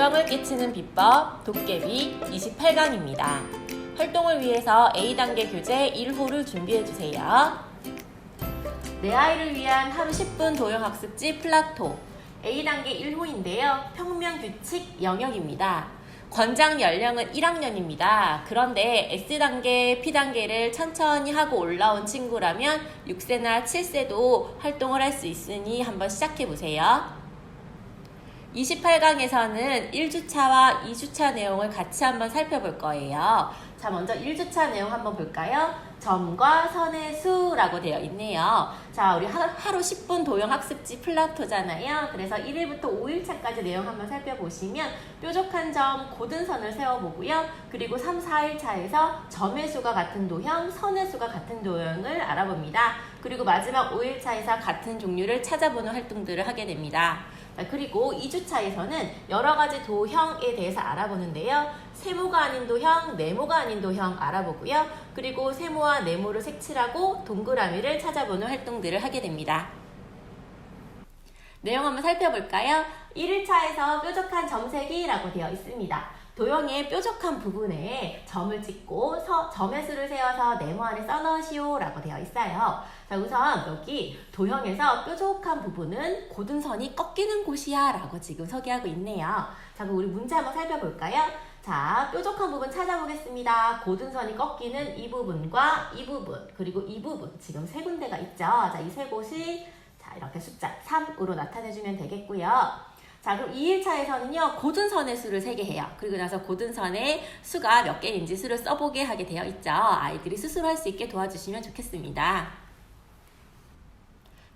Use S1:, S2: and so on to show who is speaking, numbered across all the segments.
S1: 도형을 끼치는 비법 도깨비 28강입니다. 활동을 위해서 A단계 교재 1호를 준비해주세요. 내 아이를 위한 하루 10분 도형학습지 플라토 A단계 1호인데요. 평면 규칙 영역입니다. 권장 연령은 1학년입니다. 그런데 S단계, P단계를 천천히 하고 올라온 친구라면 6세나 7세도 활동을 할 수 있으니 한번 시작해보세요. 28강에서는 1주차와 2주차 내용을 같이 한번 살펴볼 거예요. 자, 먼저 1주차 내용 한번 볼까요? 점과 선의 수라고 되어 있네요. 자, 우리 하루 10분 도형학습지 플라토잖아요. 그래서 1일부터 5일차까지 내용 한번 살펴보시면 뾰족한 점, 고든 선을 세워보고요. 그리고 3, 4일차에서 점의 수가 같은 도형, 선의 수가 같은 도형을 알아봅니다. 그리고 마지막 5일차에서 같은 종류를 찾아보는 활동들을 하게 됩니다. 그리고 2주차에서는 여러 가지 도형에 대해서 알아보는데요. 세모가 아닌 도형, 네모가 아닌 도형 알아보고요. 그리고 세모와 네모를 색칠하고 동그라미를 찾아보는 활동들을 하게 됩니다. 내용 한번 살펴볼까요? 1일차에서 뾰족한 점세기라고 되어 있습니다. 도형의 뾰족한 부분에 점을 찍고 점의 수를 세워서 네모 안에 써넣으시오 라고 되어 있어요. 자, 우선 여기 도형에서 뾰족한 부분은 고든 선이 꺾이는 곳이야 라고 지금 소개하고 있네요. 자, 그럼 우리 문제 한번 살펴볼까요? 자, 뾰족한 부분 찾아보겠습니다. 고든 선이 꺾이는 이 부분과 이 부분, 그리고 이 부분 지금 세 군데가 있죠. 자, 이 세 곳이 자, 이렇게 숫자 3으로 나타내주면 되겠고요. 자, 그럼 2일차에서는요, 고든선의 수를 세게 해요. 그리고 나서 고든선의 수가 몇 개인지 수를 써보게 하게 되어 있죠. 아이들이 스스로 할 수 있게 도와주시면 좋겠습니다.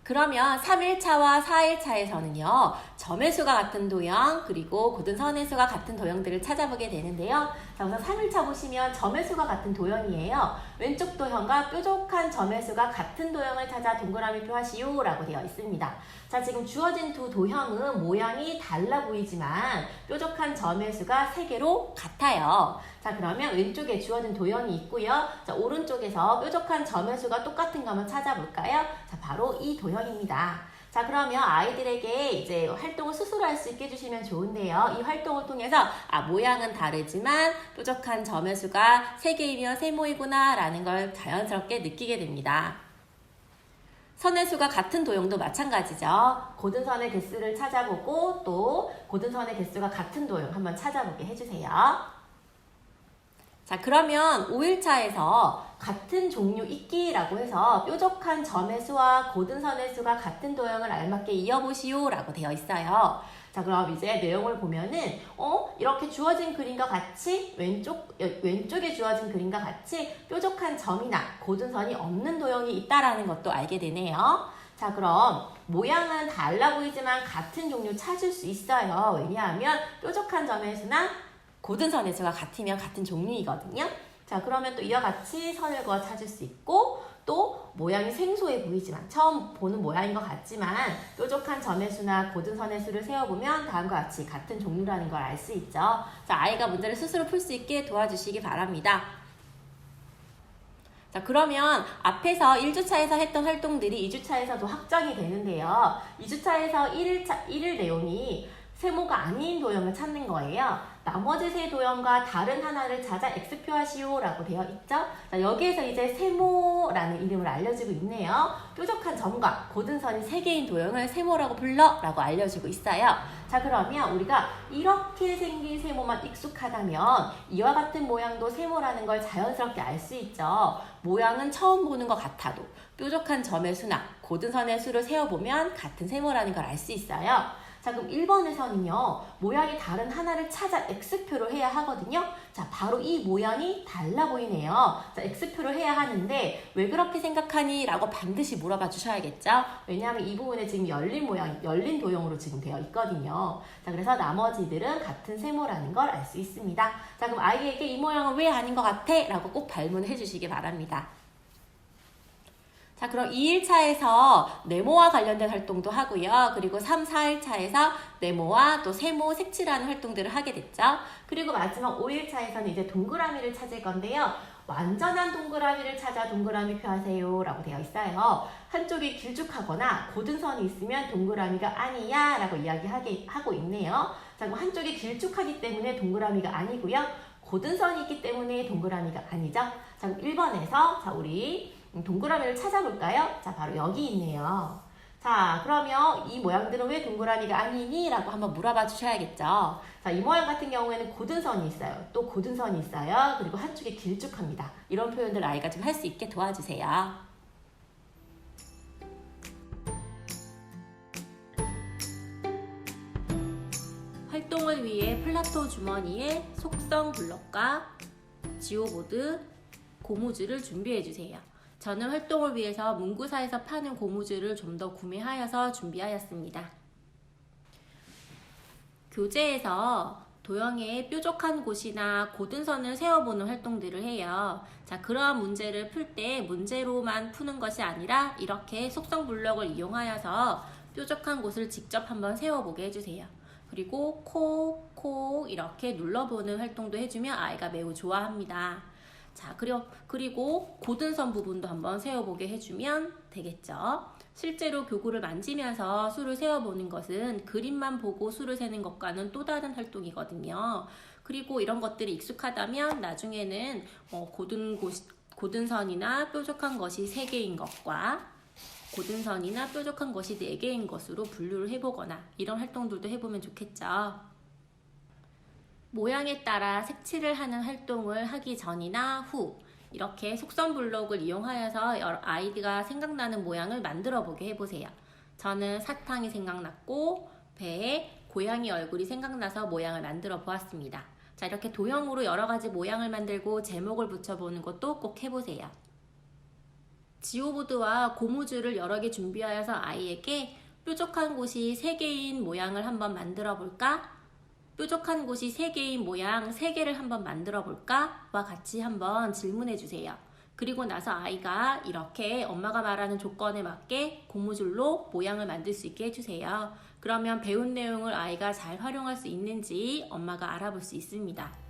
S1: 그러면 3일차와 4일차에서는요, 점의 수가 같은 도형, 그리고 고든선의 수가 같은 도형들을 찾아보게 되는데요. 자, 우선 3일차 보시면 점의 수가 같은 도형이에요. 왼쪽 도형과 뾰족한 점의 수가 같은 도형을 찾아 동그라미 표하시오 라고 되어 있습니다. 자, 지금 주어진 두 도형은 모양이 달라 보이지만 뾰족한 점의 수가 3개로 같아요. 자, 그러면 왼쪽에 주어진 도형이 있고요. 자, 오른쪽에서 뾰족한 점의 수가 똑같은 거 한번 찾아볼까요? 자, 바로 이 도형입니다. 자, 그러면 아이들에게 이제 활동을 스스로 할 수 있게 해주시면 좋은데요. 이 활동을 통해서 모양은 다르지만 뾰족한 점의 수가 3개이면 세모이구나 라는 걸 자연스럽게 느끼게 됩니다. 선의 수가 같은 도형도 마찬가지죠. 고든선의 개수를 찾아보고 또 고든선의 개수가 같은 도형 한번 찾아보게 해주세요. 자, 그러면 5일차에서 같은 종류 있기라고 해서 뾰족한 점의 수와 고든선의 수가 같은 도형을 알맞게 이어보시오 라고 되어 있어요. 자, 그럼 이제 내용을 보면은 이렇게 주어진 그림과 같이 왼쪽에 주어진 그림과 같이 뾰족한 점이나 고든선이 없는 도형이 있다라는 것도 알게 되네요. 자, 그럼 모양은 달라 보이지만 같은 종류 찾을 수 있어요. 왜냐하면 뾰족한 점의 수나 고든선의 수가 같으면 같은 종류이거든요. 자, 그러면 또 이와 같이 선을 그어 찾을 수 있고 또 모양이 생소해 보이지만 처음 보는 모양인 것 같지만 뾰족한 점의 수나 고든선의 수를 세어보면 다음과 같이 같은 종류라는 걸 알 수 있죠. 자, 아이가 문제를 스스로 풀 수 있게 도와주시기 바랍니다. 자, 그러면 앞에서 1주차에서 했던 활동들이 2주차에서도 확정이 되는데요. 2주차에서 1일 내용이 세모가 아닌 도형을 찾는 거예요. 나머지 세 도형과 다른 하나를 찾아 X표하시오 라고 되어 있죠. 자, 여기에서 이제 세모라는 이름을 알려주고 있네요. 뾰족한 점과 고든선이 3개인 도형을 세모라고 불러 라고 알려주고 있어요. 자, 그러면 우리가 이렇게 생긴 세모만 익숙하다면 이와 같은 모양도 세모라는 걸 자연스럽게 알 수 있죠. 모양은 처음 보는 것 같아도 뾰족한 점의 수나 고든선의 수를 세어보면 같은 세모라는 걸 알 수 있어요. 자, 그럼 1번에서는요, 모양이 다른 하나를 찾아 X표를 해야 하거든요. 자, 바로 이 모양이 달라 보이네요. 자, X표를 해야 하는데 왜 그렇게 생각하니? 라고 반드시 물어봐 주셔야겠죠. 왜냐하면 이 부분에 지금 열린 도형으로 지금 되어 있거든요. 자, 그래서 나머지들은 같은 세모라는 걸 알 수 있습니다. 자, 그럼 아이에게 이 모양은 왜 아닌 것 같아? 라고 꼭 발문해 주시기 바랍니다. 자, 그럼 2일차에서 네모와 관련된 활동도 하고요. 그리고 3, 4일차에서 네모와 또 세모, 색칠하는 활동들을 하게 됐죠. 그리고 마지막 5일차에서는 이제 동그라미를 찾을 건데요. 완전한 동그라미를 찾아 동그라미 표하세요 라고 되어 있어요. 한쪽이 길쭉하거나 고든 선이 있으면 동그라미가 아니야 라고 이야기하고 있네요. 자, 그럼 한쪽이 길쭉하기 때문에 동그라미가 아니고요. 고든 선이 있기 때문에 동그라미가 아니죠. 자, 그럼 1번에서 자, 우리 동그라미를 찾아볼까요? 자, 바로 여기 있네요. 자, 그러면 이 모양들은 왜 동그라미가 아니니? 라고 한번 물어봐 주셔야겠죠. 자, 이 모양 같은 경우에는 고든 선이 있어요. 또 고든 선이 있어요. 그리고 한쪽이 길쭉합니다. 이런 표현들 아이가 좀 할 수 있게 도와주세요. 활동을 위해 플라토 주머니에 속성 블럭과 지오보드, 고무줄을 준비해 주세요. 저는 활동을 위해서 문구사에서 파는 고무줄을 좀 더 구매하여서 준비하였습니다. 교재에서 도형의 뾰족한 곳이나 고든 선을 세워보는 활동들을 해요. 자, 그러한 문제를 풀 때 문제로만 푸는 것이 아니라 이렇게 속성 블럭을 이용하여서 뾰족한 곳을 직접 한번 세워보게 해주세요. 그리고 콕 이렇게 눌러보는 활동도 해주면 아이가 매우 좋아합니다. 자, 그리고 고든 선 부분도 한번 세워보게 해주면 되겠죠. 실제로 교구를 만지면서 수를 세워보는 것은 그림만 보고 수를 세는 것과는 또 다른 활동이거든요. 그리고 이런 것들이 익숙하다면 나중에는 고든 선이나 뾰족한 것이 3개인 것과 고든 선이나 뾰족한 것이 4개인 것으로 분류를 해보거나 이런 활동들도 해보면 좋겠죠. 모양에 따라 색칠을 하는 활동을 하기 전이나 후 이렇게 속성 블록을 이용하여서 아이디가 생각나는 모양을 만들어 보게 해보세요. 저는 사탕이 생각났고 배에 고양이 얼굴이 생각나서 모양을 만들어 보았습니다. 자, 이렇게 도형으로 여러 가지 모양을 만들고 제목을 붙여보는 것도 꼭 해보세요. 지오보드와 고무줄을 여러 개 준비하여서 아이에게 뾰족한 곳이 3개인 모양을 한번 만들어 볼까? 뾰족한 곳이 3개인 모양 3개를 한번 만들어 볼까? 와 같이 한번 질문해 주세요. 그리고 나서 아이가 이렇게 엄마가 말하는 조건에 맞게 고무줄로 모양을 만들 수 있게 해주세요. 그러면 배운 내용을 아이가 잘 활용할 수 있는지 엄마가 알아볼 수 있습니다.